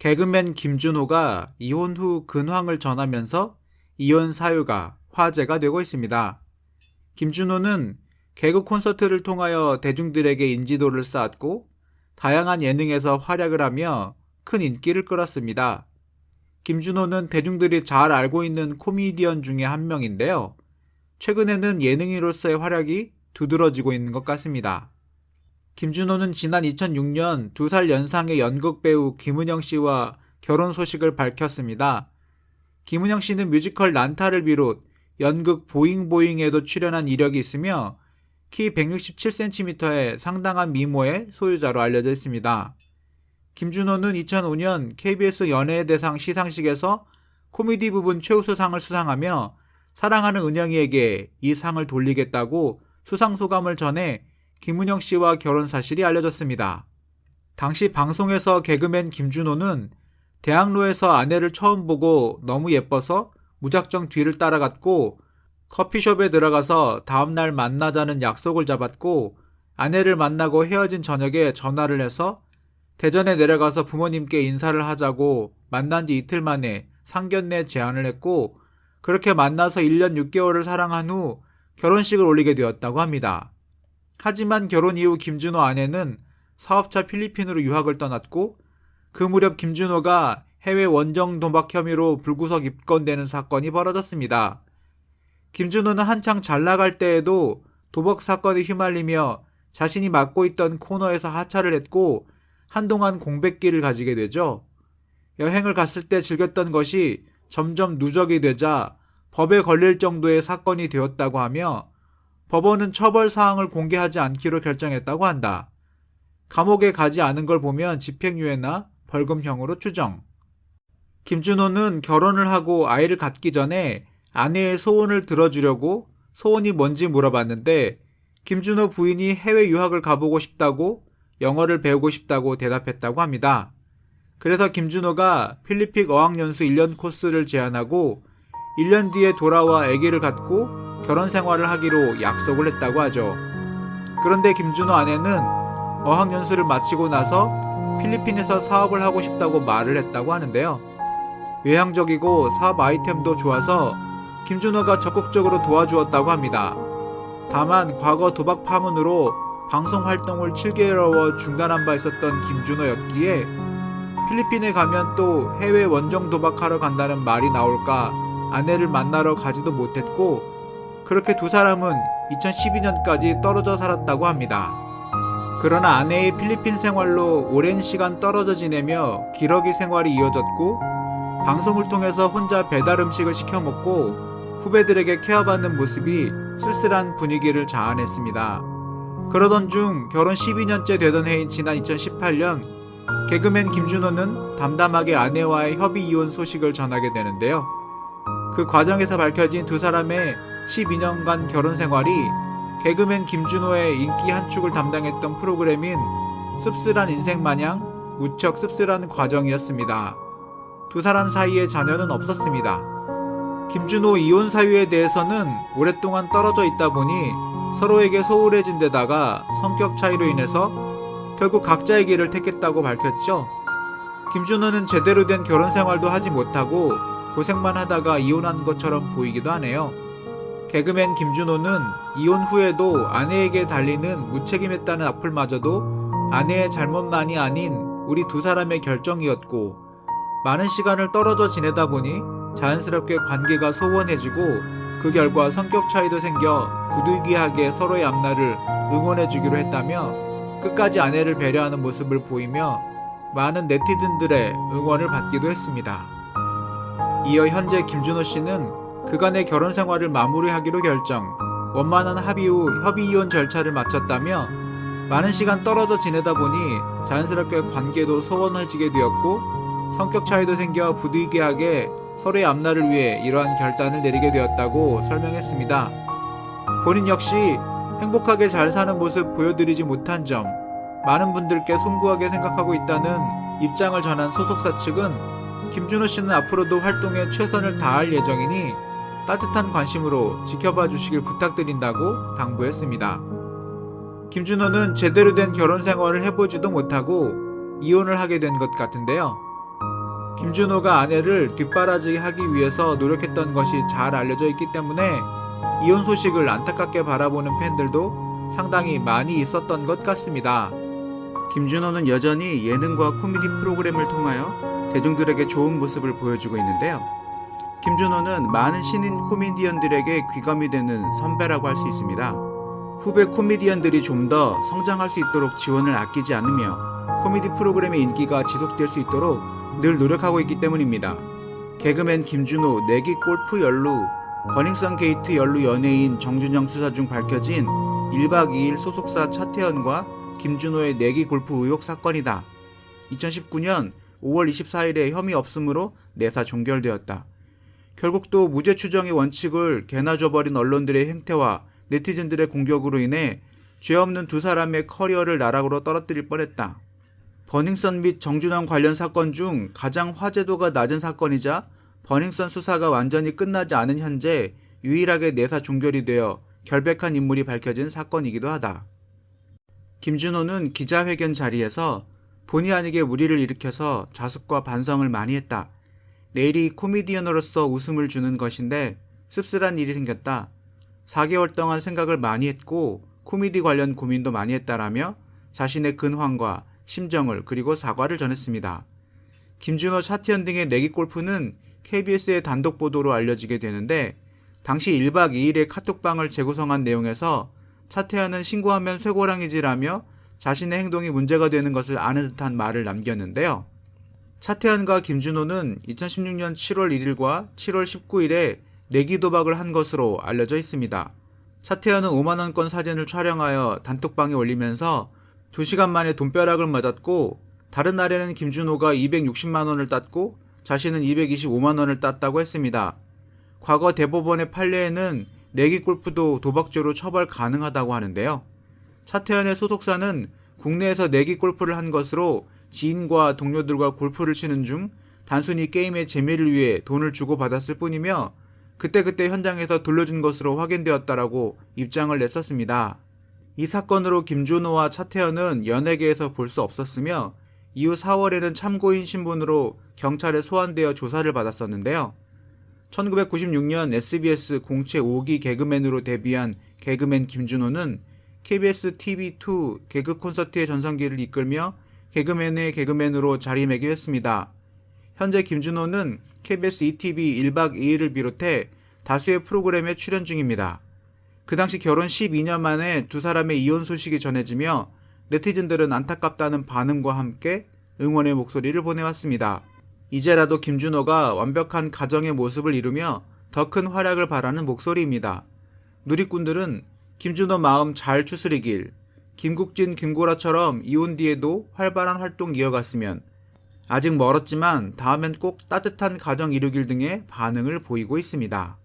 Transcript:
개그맨 김준호가 이혼 후 근황을 전하면서 이혼 사유가 화제가 되고 있습니다. 김준호는 개그 콘서트를 통하여 대중들에게 인지도를 쌓았고 다양한 예능에서 활약을 하며 큰 인기를 끌었습니다. 김준호는 대중들이 잘 알고 있는 코미디언 중에 한 명인데요. 최근에는 예능인으로서의 활약이 두드러지고 있는 것 같습니다. 김준호는 지난 2006년 2살 연상의 연극 배우 김은영 씨와 결혼 소식을 밝혔습니다. 김은영 씨는 뮤지컬 난타를 비롯 연극 보잉보잉에도 출연한 이력이 있으며 키 167cm의 상당한 미모의 소유자로 알려져 있습니다. 김준호는 2005년 KBS 연예대상 시상식에서 코미디 부분 최우수상을 수상하며 사랑하는 은영이에게 이 상을 돌리겠다고 수상 소감을 전해 김은영 씨와 결혼 사실이 알려졌습니다. 당시 방송에서 개그맨 김준호는 대학로에서 아내를 처음 보고 너무 예뻐서 무작정 뒤를 따라갔고 커피숍에 들어가서 다음날 만나자는 약속을 잡았고 아내를 만나고 헤어진 저녁에 전화를 해서 대전에 내려가서 부모님께 인사를 하자고 만난 지 이틀 만에 상견례 제안을 했고 그렇게 만나서 1년 6개월을 사랑한 후 결혼식을 올리게 되었다고 합니다. 하지만 결혼 이후 김준호 아내는 사업차 필리핀으로 유학을 떠났고 그 무렵 김준호가 해외 원정 도박 혐의로 불구속 입건되는 사건이 벌어졌습니다. 김준호는 한창 잘 나갈 때에도 도박 사건에 휘말리며 자신이 맡고 있던 코너에서 하차를 했고 한동안 공백기를 가지게 되죠. 여행을 갔을 때 즐겼던 것이 점점 누적이 되자 법에 걸릴 정도의 사건이 되었다고 하며 법원은 처벌 사항을 공개하지 않기로 결정했다고 한다. 감옥에 가지 않은 걸 보면 집행유예나 벌금형으로 추정. 김준호는 결혼을 하고 아이를 갖기 전에 아내의 소원을 들어주려고 소원이 뭔지 물어봤는데 김준호 부인이 해외 유학을 가보고 싶다고 영어를 배우고 싶다고 대답했다고 합니다. 그래서 김준호가 필리핀 어학연수 1년 코스를 제안하고 1년 뒤에 돌아와 아기를 갖고 결혼 생활을 하기로 약속을 했다고 하죠. 그런데 김준호 아내는 어학연수를 마치고 나서 필리핀에서 사업을 하고 싶다고 말을 했다고 하는데요. 외향적이고 사업 아이템도 좋아서 김준호가 적극적으로 도와주었다고 합니다. 다만 과거 도박 파문으로 방송 활동을 7개월여 중단한 바 있었던 김준호였기에 필리핀에 가면 또 해외 원정 도박하러 간다는 말이 나올까 아내를 만나러 가지도 못했고 그렇게 두 사람은 2012년까지 떨어져 살았다고 합니다. 그러나 아내의 필리핀 생활로 오랜 시간 떨어져 지내며 기러기 생활이 이어졌고 방송을 통해서 혼자 배달 음식을 시켜 먹고 후배들에게 케어받는 모습이 쓸쓸한 분위기를 자아냈습니다. 그러던 중 결혼 12년째 되던 해인 지난 2018년 개그맨 김준호는 담담하게 아내와의 협의 이혼 소식을 전하게 되는데요. 그 과정에서 밝혀진 두 사람의 12년간 결혼 생활이 개그맨 김준호의 인기 한 축을 담당했던 프로그램인 씁쓸한 인생 마냥 무척 씁쓸한 과정이었습니다. 두 사람 사이에 자녀는 없었습니다. 김준호 이혼 사유에 대해서는 오랫동안 떨어져 있다 보니 서로에게 소홀해진 데다가 성격 차이로 인해서 결국 각자의 길을 택했다고 밝혔죠. 김준호는 제대로 된 결혼 생활도 하지 못하고 고생만 하다가 이혼한 것처럼 보이기도 하네요. 개그맨 김준호는 이혼 후에도 아내에게 달리는 무책임했다는 악플마저도 아내의 잘못만이 아닌 우리 두 사람의 결정이었고 많은 시간을 떨어져 지내다 보니 자연스럽게 관계가 소원해지고 그 결과 성격 차이도 생겨 부득이하게 서로의 앞날을 응원해주기로 했다며 끝까지 아내를 배려하는 모습을 보이며 많은 네티즌들의 응원을 받기도 했습니다. 이어 현재 김준호 씨는 그간의 결혼 생활을 마무리하기로 결정, 원만한 합의 후 협의 이혼 절차를 마쳤다며 많은 시간 떨어져 지내다 보니 자연스럽게 관계도 소원해지게 되었고 성격 차이도 생겨 부득이하게 서로의 앞날을 위해 이러한 결단을 내리게 되었다고 설명했습니다. 본인 역시 행복하게 잘 사는 모습 보여드리지 못한 점, 많은 분들께 송구하게 생각하고 있다는 입장을 전한 소속사 측은 김준호 씨는 앞으로도 활동에 최선을 다할 예정이니 따뜻한 관심으로 지켜봐 주시길 부탁드린다고 당부했습니다. 김준호는 제대로 된 결혼 생활을 해보지도 못하고 이혼을 하게 된 것 같은데요. 김준호가 아내를 뒷바라지게 하기 위해서 노력했던 것이 잘 알려져 있기 때문에 이혼 소식을 안타깝게 바라보는 팬들도 상당히 많이 있었던 것 같습니다. 김준호는 여전히 예능과 코미디 프로그램을 통하여 대중들에게 좋은 모습을 보여주고 있는데요. 김준호는 많은 신인 코미디언들에게 귀감이 되는 선배라고 할 수 있습니다. 후배 코미디언들이 좀 더 성장할 수 있도록 지원을 아끼지 않으며 코미디 프로그램의 인기가 지속될 수 있도록 늘 노력하고 있기 때문입니다. 개그맨 김준호 내기 골프 연루, 버닝썬 게이트 연루 연예인 정준영 수사 중 밝혀진 1박 2일 소속사 차태현과 김준호의 내기 골프 의혹 사건이다. 2019년 5월 24일에 혐의 없음으로 내사 종결되었다. 결국 또 무죄 추정의 원칙을 개나 줘버린 언론들의 행태와 네티즌들의 공격으로 인해 죄 없는 두 사람의 커리어를 나락으로 떨어뜨릴 뻔했다. 버닝썬 및 정준영 관련 사건 중 가장 화제도가 낮은 사건이자 버닝썬 수사가 완전히 끝나지 않은 현재 유일하게 내사 종결이 되어 결백한 인물이 밝혀진 사건이기도 하다. 김준호는 기자회견 자리에서 본의 아니게 무리를 일으켜서 자숙과 반성을 많이 했다. 내일이 코미디언으로서 웃음을 주는 것인데 씁쓸한 일이 생겼다. 4개월 동안 생각을 많이 했고 코미디 관련 고민도 많이 했다라며 자신의 근황과 심정을 그리고 사과를 전했습니다. 김준호, 차태현 등의 내기 골프는 KBS의 단독 보도로 알려지게 되는데 당시 1박 2일의 카톡방을 재구성한 내용에서 차태현은 신고하면 쇠고랑이지라며 자신의 행동이 문제가 되는 것을 아는 듯한 말을 남겼는데요. 차태현과 김준호는 2016년 7월 1일과 7월 19일에 내기 도박을 한 것으로 알려져 있습니다. 차태현은 5만원권 사진을 촬영하여 단톡방에 올리면서 2시간 만에 돈벼락을 맞았고 다른 날에는 김준호가 260만원을 땄고 자신은 225만원을 땄다고 했습니다. 과거 대법원의 판례에는 내기 골프도 도박죄로 처벌 가능하다고 하는데요. 차태현의 소속사는 국내에서 내기 골프를 한 것으로 지인과 동료들과 골프를 치는 중 단순히 게임의 재미를 위해 돈을 주고받았을 뿐이며 그때그때 현장에서 돌려준 것으로 확인되었다라고 입장을 냈었습니다. 이 사건으로 김준호와 차태현은 연예계에서 볼 수 없었으며 이후 4월에는 참고인 신분으로 경찰에 소환되어 조사를 받았었는데요. 1996년 SBS 공채 5기 개그맨으로 데뷔한 개그맨 김준호는 KBS TV2 개그 콘서트의 전성기를 이끌며 개그맨의 개그맨으로 자리매김했습니다. 현재 김준호는 KBS ETV 1박 2일을 비롯해 다수의 프로그램에 출연 중입니다. 그 당시 결혼 12년 만에 두 사람의 이혼 소식이 전해지며 네티즌들은 안타깝다는 반응과 함께 응원의 목소리를 보내왔습니다. 이제라도 김준호가 완벽한 가정의 모습을 이루며 더 큰 활약을 바라는 목소리입니다. 누리꾼들은 김준호 마음 잘 추스리길, 김국진, 김구라처럼 이혼 뒤에도 활발한 활동 이어갔으면, 아직 멀었지만 다음엔 꼭 따뜻한 가정 이루길 등의 반응을 보이고 있습니다.